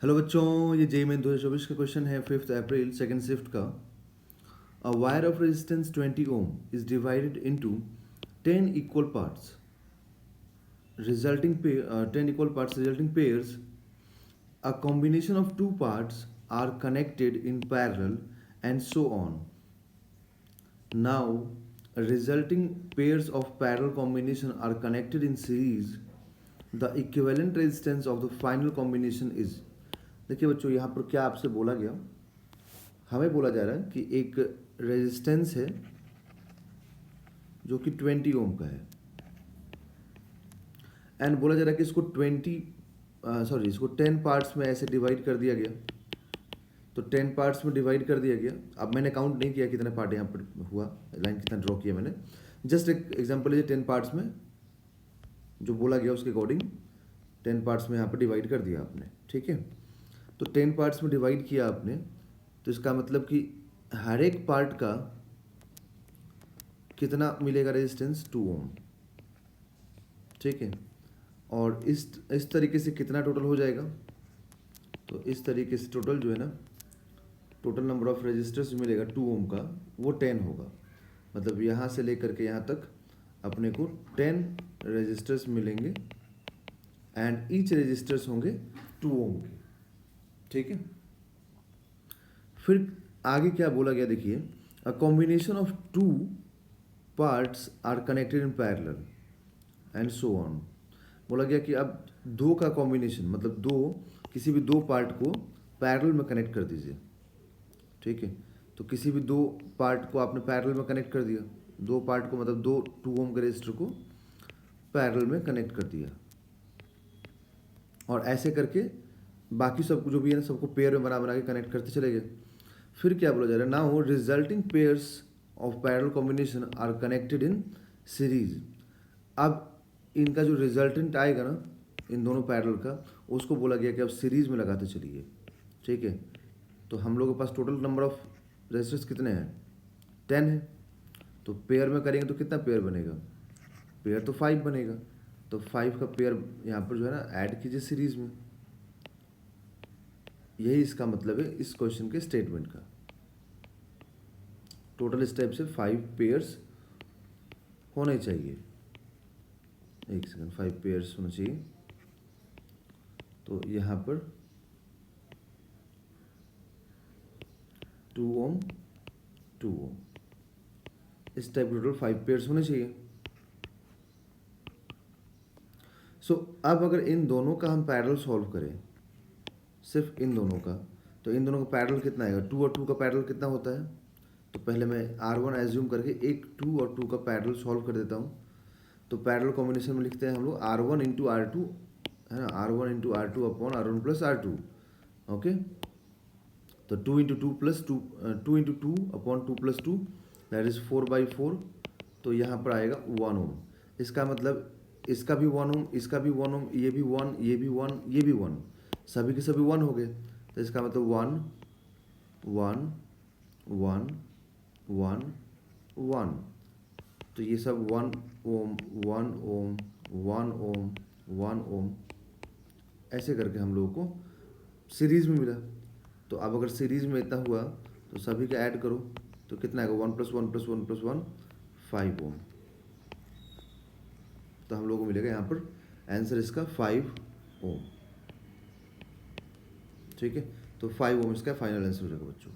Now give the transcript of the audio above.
Hello बच्चों, ये JEE main 2024 का क्वेश्चन है 5 अप्रैल सेकंड शिफ्ट का। A wire of resistance 20 ohm is divided into 10 equal parts resulting 10 equal parts resulting pairs. A combination of two parts are connected in parallel and so on. Now resulting pairs of parallel combination are connected in series. The equivalent resistance of the final combination is। देखिए बच्चों, यहाँ पर क्या आपसे बोला गया, हमें बोला जा रहा है कि एक रेजिस्टेंस है जो कि 20 ओम का है एंड बोला जा रहा है कि इसको 10 पार्ट्स में ऐसे डिवाइड कर दिया गया। तो 10 पार्ट्स में डिवाइड कर दिया गया। अब मैंने काउंट नहीं किया कितने पार्ट यहाँ पर हुआ, लाइन कितना ड्रॉ किया मैंने, जस्ट एक एग्जांपल है। 10 पार्ट्स में जो बोला गया उसके अकॉर्डिंग 10 पार्ट्स में यहाँ पर डिवाइड कर दिया आपने, ठीक है। तो 10 पार्ट्स में डिवाइड किया आपने, तो इसका मतलब कि हर एक पार्ट का कितना मिलेगा रेजिस्टेंस, 2 ओम, ठीक है। और इस तरीके से कितना टोटल हो जाएगा, तो इस तरीके से टोटल जो है ना, टोटल नंबर ऑफ रेजिस्टर्स मिलेगा 2 ओम का, वो 10 होगा। मतलब यहाँ से लेकर के यहाँ तक अपने को 10 रेजिस्टर्स मिलेंगे एंड ईच रेजिस्टर्स होंगे 2 ओम के, ठीक है। फिर आगे क्या बोला गया देखिए, a combination of two parts are connected in parallel and so on. बोला गया कि अब दो का कॉम्बिनेशन, मतलब किसी भी दो पार्ट को पैरेलल में कनेक्ट कर दीजिए, ठीक है। तो किसी भी दो पार्ट को आपने पैरेलल में कनेक्ट कर दिया, दो पार्ट को मतलब दो 2 ओम के रेजिस्टर को पैरेलल में कनेक्ट कर दिया, और ऐसे करके बाकी सब जो भी है ना, सबको पेयर में बना बना के कनेक्ट करते चले गए। फिर क्या बोला जा रहा है, now resulting pairs of parallel combination are connected in series. अब इनका जो रिजल्टेंट आएगा ना इन दोनों पैरेलल का, उसको बोला गया कि अब सीरीज में लगाते चलिए, ठीक है। तो हम लोगों के पास टोटल नंबर ऑफ रेजिस्टर्स कितने हैं, 10 है। तो पेयर में करेंगे तो कितना पेयर बनेगा, पेयर तो 5 बनेगा। तो 5 का पेयर यहाँ पर जो है ना ऐड कीजिए सीरीज में। यही इसका मतलब है इस क्वेश्चन के स्टेटमेंट का। टोटल स्टेप से 5 पेयर्स होने चाहिए, एक सेकंड, 5 पेयर्स होना चाहिए। तो यहाँ पर 2 ओम 2 ओम, इस टाइप टोटल 5 पेयर्स होने चाहिए। सो अब अगर इन दोनों का हम पैरेलल सॉल्व करें, सिर्फ इन दोनों का, तो इन दोनों का पैरेलल कितना आएगा, 2 और 2 का पैरेलल कितना होता है। तो पहले मैं R1 एज्यूम करके एक 2 और 2 का पैरेलल सॉल्व कर देता हूँ। तो पैरेलल कॉम्बिनेशन में लिखते हैं हम लोग R1 इंटू R2, है ना, R1 into R2 upon R1 plus R2, okay. तो 2 into 2 plus 2, 2 into 2 upon 2 plus 2, that is 4/4। तो यहाँ पर आएगा 1 ओम। इसका मतलब इसका भी 1 ओम, इसका भी 1 ओम, ये भी 1, ये भी 1, ये भी 1, सभी के सभी 1 हो गए। तो इसका मतलब 1 1 1 1 1। तो ये सब 1 ओम 1 ओम 1 ओम 1 ओम, ऐसे करके हम लोगों को सीरीज में मिला। तो अब अगर सीरीज में इतना हुआ तो सभी का ऐड करो, तो कितना आएगा, 1 + 1 + 1 + 1 5 ओम। तो हम लोगों को मिलेगा यहाँ पर आंसर इसका 5 ओम, ठीक है। तो 5 ओम इसका फाइनल आंसर हो जाएगा बच्चों।